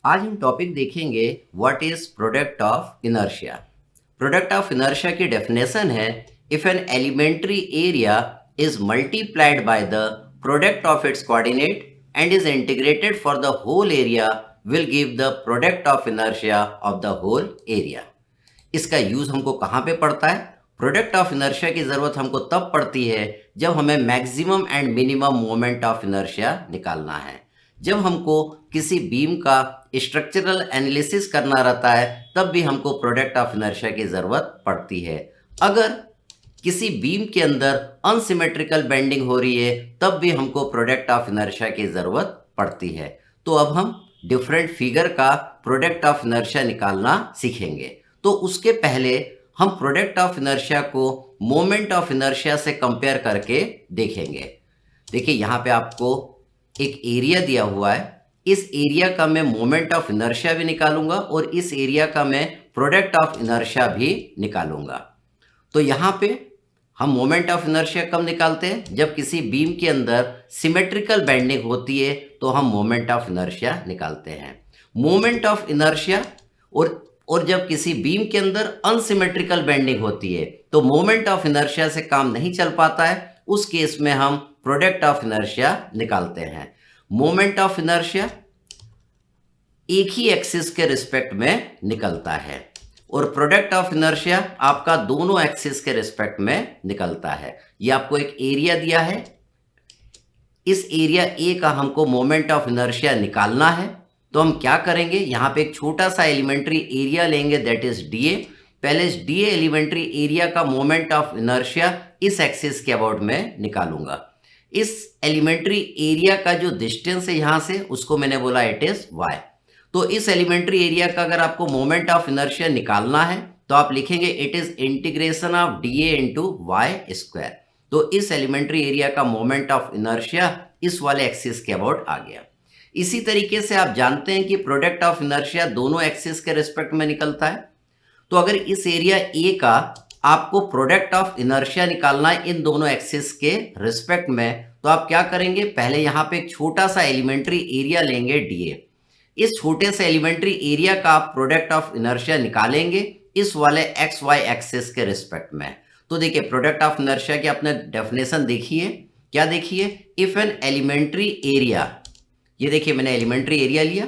आज हम टॉपिक देखेंगे what is product of inertia. Product of inertia की डेफिनेशन है if an elementary area is multiplied by the product of its coordinate and is integrated for the whole area will give the product of inertia of the whole area. इसका use हमको कहाँ पे पड़ता है? Product of inertia की जरूरत हमको तब पड़ती है जब हमें maximum and minimum moment of inertia निकालना है। जब हमको किसी बीम का स्ट्रक्चरल एनालिसिस करना रहता है तब भी हमको प्रोडक्ट ऑफ इनर्शिया की ज़रूरत पड़ती है। अगर किसी बीम के अंदर अनसिमेट्रिकल बेंडिंग हो रही है तब भी हमको प्रोडक्ट ऑफ इनर्शिया की ज़रूरत पड़ती है। तो अब हम डिफरेंट फिगर का प्रोडक्ट ऑफ इनर्शिया निकालना सीखेंगे। तो उसके पहले हम प्रोडक्ट ऑफ इनर्शिया को मोमेंट ऑफ इनर्शिया से कंपेयर करके देखेंगे। देखिए यहाँ पे आपको एक एरिया दिया हुआ है, इस एरिया का मैं मोमेंट ऑफ इनर्शिया भी निकालूंगा और इस एरिया का मैं प्रोडक्ट ऑफ इनर्शिया भी निकालूंगा। तो यहाँ पे हम मोमेंट ऑफ इनर्शिया कब निकालते हैं? जब किसी बीम के अंदर सिमेट्रिकल बेंडिंग होती है तो हम मोमेंट ऑफ इनर्शिया निकालते हैं। मोमेंट ऑफ इनर्शिया और जब किसी बीम के अंदर अनसिमेट्रिकल बेंडिंग होती है तो मोमेंट ऑफ इनर्शिया से काम नहीं चल पाता है, उस केस में हम प्रोडक्ट ऑफ इनर्शिया निकालते हैं। मोमेंट ऑफ इनर्शिया एक ही एक्सिस के रिस्पेक्ट में निकलता है और प्रोडक्ट ऑफ इनर्शिया आपका दोनों एक्सिस के रिस्पेक्ट में निकलता है। ये आपको एक एरिया दिया है, इस एरिया ए का हमको मोमेंट ऑफ इनर्शिया निकालना है। तो हम क्या करेंगे, यहाँ पे एक छोटा सा एलिमेंट्री एरिया लेंगे दैट इज डी ए। पहले इस डी एलिमेंट्री एरिया का मोमेंट ऑफ इनर्शिया इस एक्सिस के अबाउट में निकालूंगा। इस एलिमेंट्री एरिया का जो डिस्टेंस है यहाँ से उसको मैंने बोला इट इज y। तो इस एलिमेंट्री एरिया का अगर आपको मोमेंट ऑफ इनर्शिया निकालना है तो आप लिखेंगे it is integration of d a into y square. तो इस एलिमेंट्री एरिया का मोमेंट ऑफ इनर्शिया इस वाले एक्सिस के अबाउट आ गया। इसी तरीके से आप जानते हैं कि प्रोडक्ट ऑफ इनर्शिया दोनों एक्सिस के रिस्पेक्ट में निकलता है। तो अगर इस एरिया ए का आपको प्रोडक्ट ऑफ इनर्शिया निकालना है इन दोनों एक्सिस के रिस्पेक्ट में, तो आप क्या करेंगे, पहले यहाँ पे एक छोटा सा एलिमेंट्री एरिया लेंगे डी ए। इस छोटे से एलिमेंट्री एरिया का आप प्रोडक्ट ऑफ इनर्शिया निकालेंगे इस वाले एक्स वाई एक्सिस के रिस्पेक्ट में। तो देखिए प्रोडक्ट ऑफ इनर्शिया की आपने डेफिनेशन देखिए, क्या देखिए, इफ एन एलिमेंट्री एरिया, ये देखिए मैंने एलिमेंट्री एरिया लिया,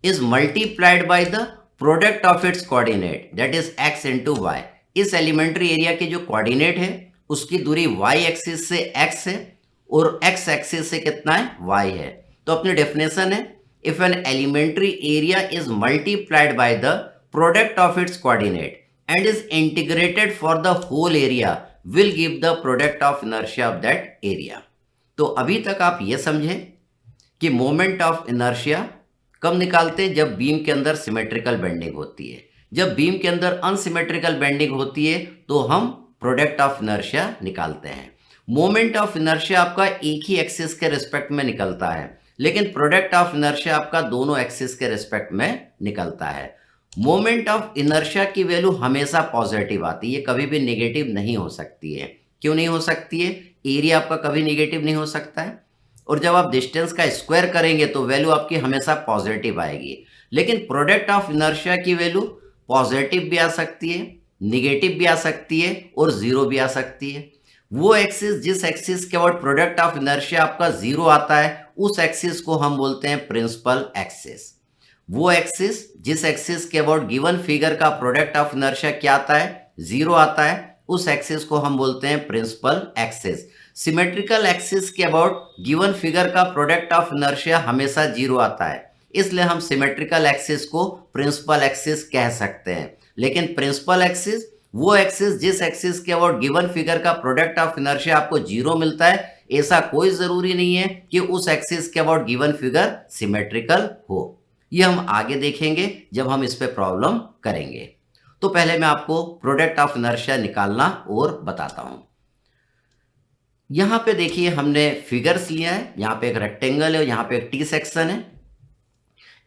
is multiplied by the product of its coordinate that is x into y. इस एलिमेंट्री एरिया के जो कोऑर्डिनेट है उसकी दूरी वाई एक्सिस से एक्स है और एक्स एक्सिस से कितना है, वाई है। तो अपनी डेफिनेशन है if an elementary area is multiplied by the product of its coordinate and is integrated for the whole area will give the product of inertia of that area. तो अभी तक आप ये समझे कि मोमेंट ऑफ इनर्शिया कब निकालते हैं? जब बीम के अंदर सिमेट्रिकल बेंडिंग होती है। जब बीम के अंदर अनसिमेट्रिकल बेंडिंग होती है तो हम प्रोडक्ट ऑफ इनर्शिया निकालते हैं। मोमेंट ऑफ इनर्शिया आपका एक ही एक्सिस के रिस्पेक्ट में निकलता है, लेकिन प्रोडक्ट ऑफ इनर्शिया आपका दोनों एक्सिस के रिस्पेक्ट में निकलता है। मोमेंट ऑफ इनर्शिया की वैल्यू हमेशा पॉजिटिव आती है, कभी भी नेगेटिव नहीं हो सकती है। क्यों नहीं हो सकती है? एरिया आपका कभी नेगेटिव नहीं हो सकता है और जब आप डिस्टेंस का स्क्वायर करेंगे तो वैल्यू आपकी हमेशा पॉजिटिव आएगी। लेकिन प्रोडक्ट ऑफ इनर्शिया की वैल्यू पॉजिटिव भी आ सकती है, निगेटिव भी आ सकती है और जीरो भी आ सकती है। वो एक्सिस जिस एक्सिस के अबाउट प्रोडक्ट ऑफ इनर्शिया आपका जीरो आता है उस एक्सिस को हम बोलते हैं प्रिंसिपल एक्सिस। वो एक्सिस जिस एक्सिस के अबाउट गिवन फिगर का प्रोडक्ट ऑफ इनर्शिया क्या आता है, जीरो आता है, उस एक्सिस को हम बोलते हैं प्रिंसिपल एक्सिस। सिमेट्रिकल एक्सिस के अबाउट गिवन फिगर का प्रोडक्ट ऑफ इनर्शिया हमेशा जीरो आता है, इसलिए हम सिमेट्रिकल एक्सिस को प्रिंसिपल एक्सिस कह सकते हैं। लेकिन प्रिंसिपल एक्सिस वो एक्सिस जिस एक्सिस के अबाउट गिवन फिगर का प्रोडक्ट ऑफ इनर्शिया आपको जीरो मिलता है, ऐसा कोई जरूरी नहीं है कि उस एक्सिस के अबाउट गिवन फिगर सिमेट्रिकल हो। ये हम आगे देखेंगे जब हम इस पे प्रॉब्लम करेंगे। तो पहले मैं आपको प्रोडक्ट ऑफ इनर्शिया निकालना और बताता हूं। यहां पे देखिए हमने फिगर्स लिया है, यहां पे एक रेक्टेंगल है, यहां पे एक टी सेक्शन है।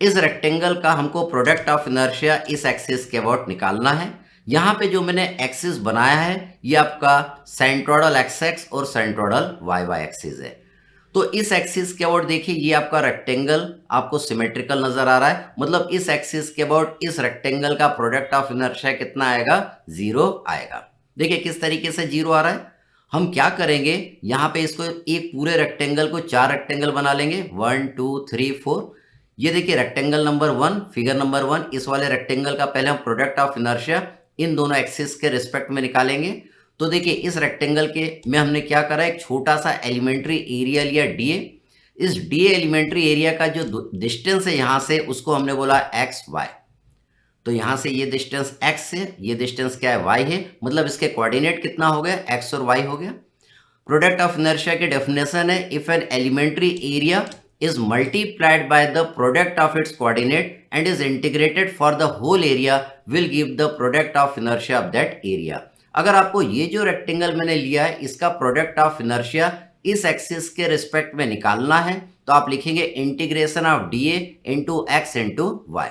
इस रेक्टेंगल का हमको प्रोडक्ट ऑफ इनर्शिया इस एक्सिस के अबाउट निकालना है। यहाँ पे जो मैंने एक्सिस बनाया है ये आपका सेंट्रोइडल एक्स एक्स और सेंट्रोइडल वाई वाई एक्सिस है। तो इस एक्सिस के अबाउट देखिए ये आपका रेक्टेंगल आपको सिमेट्रिकल नजर आ रहा है, मतलब इस एक्सिस के अबाउट इस रेक्टेंगल का प्रोडक्ट ऑफ इनर्शिया कितना आएगा, 0 आएगा। देखिए किस तरीके से 0 आ रहा है। हम क्या करेंगे, यहाँ पे इसको एक पूरे रेक्टेंगल को 4 रेक्टेंगल बना लेंगे, 1 2 3 4। ये देखिए रेक्टेंगल नंबर 1, फिगर नंबर 1, इस वाले रेक्टेंगल का पहले हम प्रोडक्ट ऑफ इनर्शिया इन दोनों एक्सिस के रिस्पेक्ट में निकालेंगे। तो देखिए इस रेक्टेंगल के में हमने क्या करा, एक छोटा सा एलिमेंट्री एरिया लिया डीए। इस डीए एलिमेंट्री एरिया का जो डिस्टेंस है यहाँ से, उसको हमने बोला एक्स वाई। तो यहाँ से ये डिस्टेंस x है, ये डिस्टेंस क्या है, y है, मतलब इसके कोऑर्डिनेट कितना हो गया, x और y हो गया। प्रोडक्ट ऑफ इनर्शिया की डेफिनेशन है, if an elementary area is multiplied by the product of its coordinate and is integrated for the whole area will give the product of inertia of that area। अगर आपको ये जो rectangle मैंने लिया है इसका प्रोडक्ट ऑफ इनर्शिया इस axis के रिस्पेक्ट में निकालना है, तो आप लिखेंगे integration of d a into x into y.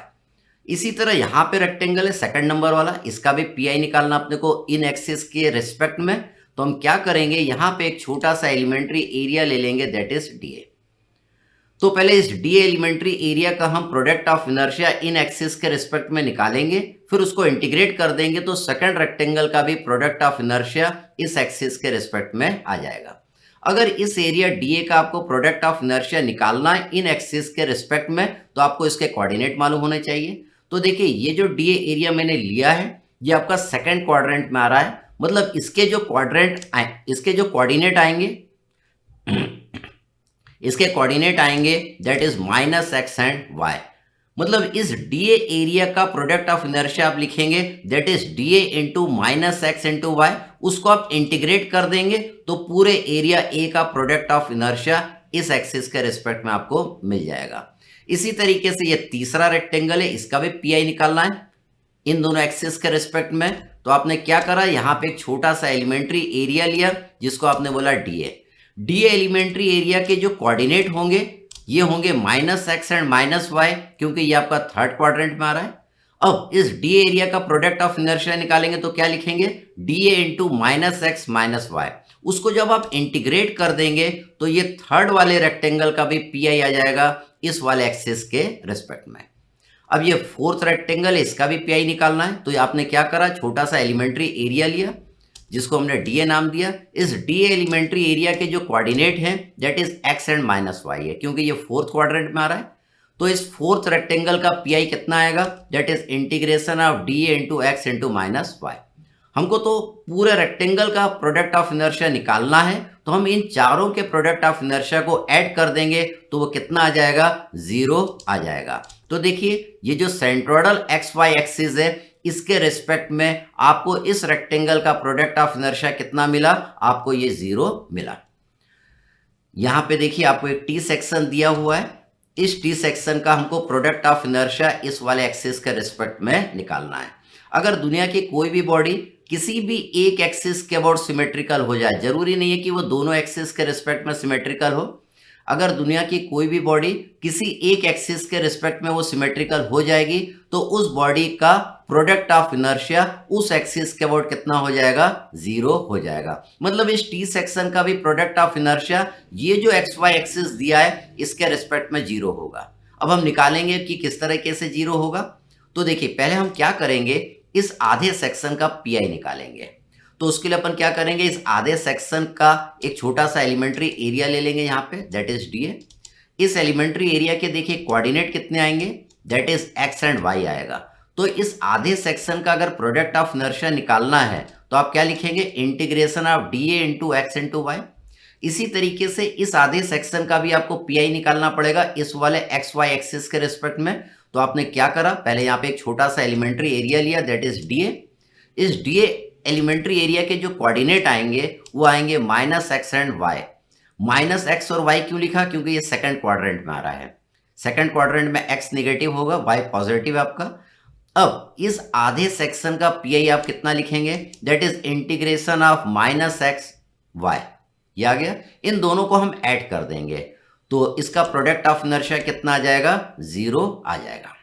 इसी तरह यहाँ पे रेक्टेंगल है सेकंड नंबर वाला, इसका भी पीआई निकालना अपने को इन एक्सिस के रिस्पेक्ट में। तो हम क्या करेंगे, यहाँ पे एक छोटा सा एलिमेंट्री एरिया ले लेंगे, दैट इज डी ए। तो पहले इस डी एलिमेंट्री एरिया का हम product of inertia in axis के रिस्पेक्ट में निकालेंगे, फिर उसको इंटीग्रेट कर देंगे, तो सेकंड रेक्टेंगल का भी प्रोडक्ट ऑफ इनर्शिया इस एक्सिस के रिस्पेक्ट में आ जाएगा। अगर इस एरिया डीए का आपको प्रोडक्ट ऑफ इनर्शिया निकालना है इन एक्सिस के रिस्पेक्ट में, तो आपको इसके कोऑर्डिनेट मालूम होने चाहिए। तो देखिए ये जो डीए एरिया मैंने लिया है ये आपका सेकंड क्वाड्रेंट में आ रहा है, मतलब इसके जो कोऑर्डिनेट आएंगे इसके कोऑर्डिनेट आएंगे that is minus x and y. मतलब इस डीए एरिया का प्रोडक्ट ऑफ इनर्शिया आप लिखेंगे that is d a into minus x into y. उसको आप इंटीग्रेट कर देंगे तो पूरे एरिया ए का प्रोडक्ट ऑफ इनर्शिया इस एक्सिस के रिस्पेक्ट में आपको मिल जाएगा। इसी तरीके से ये तीसरा रेक्टेंगल है, इसका भी पीआई निकालना है इन दोनों एक्सिस के रिस्पेक्ट में। तो आपने क्या करा, यहाँ पे एक छोटा सा एलिमेंट्री एरिया लिया जिसको आपने बोला डीए। डीए एलिमेंट्री एरिया के जो कोऑर्डिनेट होंगे ये होंगे minus x and minus y, क्योंकि ये आपका थर्ड क्वाड्रेंट में आ रहा है। अब इस डीए एरिया का प्रोडक्ट ऑफ इनर्शिया निकालेंगे तो क्या लिखेंगे, d a into minus x minus y. उसको जब आप इंटीग्रेट कर देंगे तो ये थर्ड वाले रेक्टेंगल का भी पीआई आ जाएगा इस वाले एक्सिस के रिस्पेक्ट में। अब ये फोर्थ रेक्टेंगल है, इसका भी पीआई निकालना है। तो आपने क्या करा, छोटा सा एलिमेंट्री एरिया लिया जिसको हमने डीए नाम दिया। इस डीए एलिमेंट्री एरिया के जो कोऑर्डिनेट हैं that is x and minus y है, क्योंकि ये फोर्थ क्वाड्रेंट में आ रहा है। तो इस फोर्थ रेक्टेंगल का पीआई कितना आएगा, that is integration of d a into x into minus y. हमको तो पूरे रेक्टेंगल का प्रोडक्ट ऑफ इनर्शिया निकालना है, तो हम इन चारों के प्रोडक्ट ऑफ इनर्शिया को ऐड कर देंगे तो वो कितना आ जाएगा, 0 आ जाएगा। तो देखिए ये जो सेंट्रोइडल एक्स वाई एक्सिस है इसके रिस्पेक्ट में आपको इस रेक्टेंगल का प्रोडक्ट ऑफ इनर्शिया कितना मिला, आपको ये 0 मिला। यहां पे देखिए आपको एक टी सेक्शन दिया हुआ है, इस टी सेक्शन का हमको प्रोडक्ट ऑफ इनर्शिया इस वाले एक्सिस के रिस्पेक्ट में निकालना है। अगर दुनिया की कोई भी बॉडी किसी भी एक एक्सिस के अबाउट सिमेट्रिकल हो जाए, जरूरी नहीं है कि वो दोनों एक्सिस के रिस्पेक्ट में सिमेट्रिकल हो, अगर दुनिया की कोई भी बॉडी किसी एक एक्सिस के रिस्पेक्ट में वो सिमेट्रिकल हो जाएगी तो उस बॉडी का प्रोडक्ट ऑफ इनर्शिया उस एक्सिस के अबाउट कितना हो जाएगा, 0 हो जाएगा। मतलब इस टी सेक्शन का भी प्रोडक्ट ऑफ इनर्शिया ये जो एक्स वाई एक्सिस दिया है इसके रिस्पेक्ट में 0 होगा। अब हम निकालेंगे कि किस तरीके से 0 होगा। तो देखिए पहले हम क्या करेंगे, इस आधे सेक्शन का पीआई निकालेंगे। तो उसके लिए अपन क्या करेंगे, इस आधे सेक्शन का एक छोटा सा एलिमेंट्री एरिया ले लेंगे यहाँ पे, दैट इज डीए। इस एलिमेंट्री एरिया के देखिए कोऑर्डिनेट कितने आएंगे, that is x and y आएगा। तो इस आधे सेक्शन का अगर प्रोडक्ट ऑफ इनर्शिया निकालना है तो आप क्या लिखेंगे, integration of d a into x into y. इसी तरीके से इस आधे सेक्शन का भी आपको पीआई निकालना पड़ेगा इस वाले एक्स वाई एक्सिस के रिस्पेक्ट में। तो आपने क्या करा, पहले यहाँ पे एक छोटा सा एलिमेंट्री एरिया लिया, दैट इज डीए। इस डीए एलिमेंट्री एरिया के जो कोऑर्डिनेट आएंगे वो आएंगे minus x and y. Minus x और वाई क्यों लिखा, क्योंकि ये सेकंड क्वाड्रेंट में आ रहा है। सेकंड क्वाड्रेंट में एक्स नेगेटिव होगा, वाई पॉजिटिव है आपका। अब इस आधे सेक्शन का पीआई आप कितना लिखेंगे, that is integration of minus x y. ये आ गया, इन दोनों को हम ऐड कर देंगे तो इसका प्रोडक्ट ऑफ इनर्शिया कितना आ जाएगा, 0 आ जाएगा।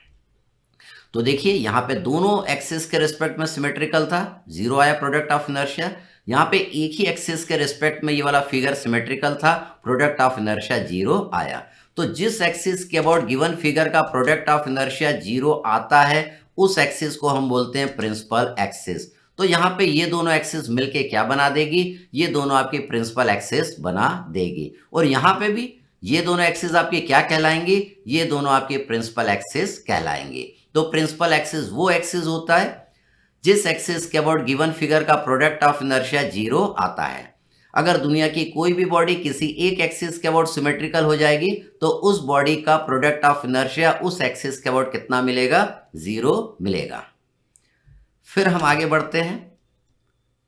तो देखिए यहाँ पे दोनों एक्सिस के रिस्पेक्ट में सिमेट्रिकल था, 0 आया प्रोडक्ट ऑफ इनर्शिया। यहाँ पे एक ही एक्सिस के रिस्पेक्ट में ये वाला फिगर सिमेट्रिकल था, प्रोडक्ट ऑफ इनर्शिया 0 आया। तो जिस एक्सिस के अबाउट गिवन फिगर का प्रोडक्ट ऑफ इनर्शिया 0 आता है उस एक्सिस को हम बोलते हैं प्रिंसिपल एक्सिस। तो यहाँ पे ये दोनों एक्सिस मिलके क्या बना देगी, ये दोनों आपकी प्रिंसिपल एक्सिस बना देगी। और यहाँ पे भी ये दोनों एक्सिस आपके क्या कहलाएंगे, ये दोनों आपके प्रिंसिपल एक्सिस कहलाएंगे। तो प्रिंसिपल एक्सिस वो एक्सिस होता है जिस एक्सिस के अबाउट गिवन फिगर का प्रोडक्ट ऑफ इनर्शिया 0 आता है। अगर दुनिया की कोई भी बॉडी किसी एक एक्सिस के अबाउट सिमेट्रिकल हो जाएगी तो उस बॉडी का प्रोडक्ट ऑफ इनर्शिया उस एक्सिस के अबाउट कितना मिलेगा, 0 मिलेगा। फिर हम आगे बढ़ते हैं।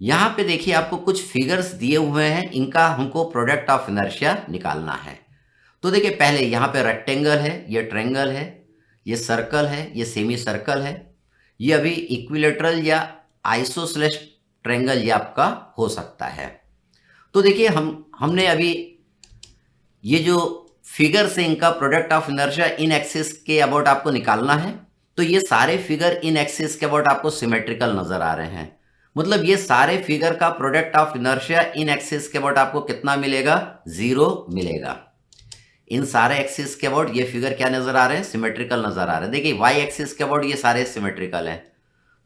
यहां पे देखिए आपको कुछ फिगर्स दिए हुए हैं, इनका हमको प्रोडक्ट ऑफ इनर्शिया निकालना है। तो देखिए पहले यहाँ पे रेक्टेंगल है, ये ट्रायंगल है, ये सर्कल है, ये सेमी सर्कल है, ये अभी इक्विलेटरल या आइसोसेलेस ट्रायंगल ये आपका हो सकता है। तो देखिए हमने अभी ये जो फिगर से इनका product of inertia in axis के अबाउट आपको निकालना है। तो ये सारे फिगर इन एक्सिस के अबाउट आपको सिमेट्रिकल नजर आ रहे हैं, मतलब ये सारे फिगर का product of inertia in axis के अबाउट आपको कितना मिलेगा, 0 मिलेगा। इन सारे एक्सिस के अबाउट ये फिगर क्या नजर आ रहे हैं, सिमेट्रिकल नजर आ रहे हैं। देखिए वाई एक्सिस के अबाउट ये सारे सिमेट्रिकल हैं।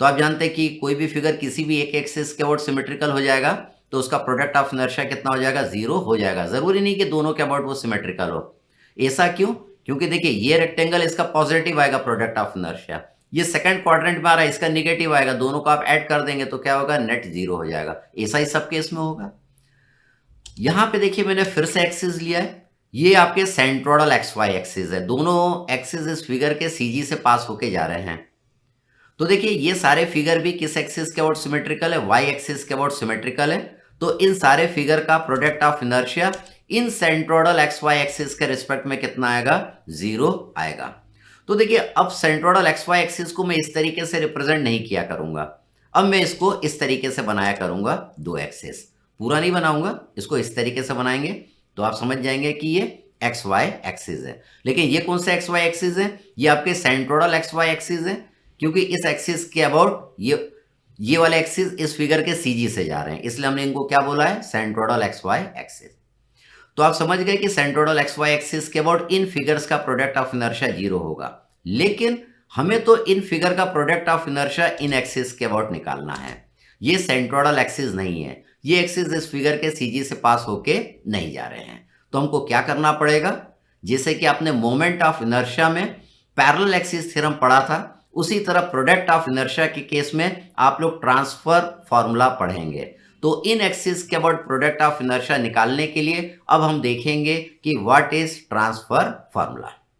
तो आप जानते हैं कि कोई भी फिगर किसी भी एक एक्सिस के अबाउट सिमेट्रिकल हो जाएगा तो उसका प्रोडक्ट ऑफ इनर्शिया कितना हो जाएगा, 0 हो जाएगा। जरूरी नहीं कि दोनों के अबाउट वो सिमेट्रिकल हो। ऐसा क्यों, क्योंकि देखिए ये रेक्टेंगल इसका पॉजिटिव आएगा प्रोडक्ट ऑफ इनर्शिया, ये सेकंड क्वाड्रेंट में आ रहा है इसका निगेटिव आएगा, दोनों को आप ऐड कर देंगे तो क्या होगा, नेट 0 हो जाएगा। ऐसा ही सब केस में होगा। यहां पे देखिए मैंने फिर से एक्सिस लिया है, ये आपके सेंट्रोइडल एक्स वाई एक्सिस है। दोनों एक्सिस इस फिगर के सीजी से पास होके जा रहे हैं। तो देखिए ये सारे फिगर भी किस एक्सिस के अबाउट सिमेट्रिकल है, वाई एक्सिस के अबाउट सिमेट्रिकल है। तो इन सारे फिगर का product of inertia in centroidal x y axis के रिस्पेक्ट में कितना आएगा, 0 आएगा। तो देखिए अब सेंट्रोइडल एक्स वाई एक्सिस को मैं इस तरीके से रिप्रेजेंट नहीं किया करूंगा, अब मैं इसको इस तरीके से बनाया करूंगा, 2 एक्सिस। पूरा नहीं बनाऊंगा, इसको इस तरीके से बनाएंगे तो आप समझ जाएंगे कि ये एक्स वाई एक्सिस है। लेकिन ये कौन सा एक्स वाई एक्सिस है, ये आपके सेंट्रोइडल एक्स वाई एक्सिस है, क्योंकि इस एक्सिस के अबाउट ये वाले एक्सिस इस फिगर के सीजी से जा रहे हैं, इसलिए हमने इनको क्या बोला है, सेंट्रोइडल एक्स वाई एक्सिस। तो आप समझ गए कि सेंट्रोइडल एक्स वाई एक्सिस के अबाउट इन फिगर्स का प्रोडक्ट ऑफ इनर्शिया 0 होगा। लेकिन हमें तो इन फिगर का product of inertia in axis के अबाउट निकालना है। ये सेंट्रोइडल एक्सिस नहीं है, ये एक्सिस इस फिगर के सीजी से पास होके नहीं जा रहे हैं। तो हमको क्या करना पड़ेगा, जैसे कि आपने मोमेंट ऑफ इनर्शिया में पैरेलल एक्सिस थ्योरम पढ़ा था, उसी तरह प्रोडक्ट ऑफ इनर्शिया के केस में आप लोग ट्रांसफर फॉर्मूला पढ़ेंगे। तो इन एक्सिस के अबाउट प्रोडक्ट ऑफ इनर्शिया निकालने के लिए अब हम देखेंगे कि व्हाट इज ट्रांसफर फॉर्मूला।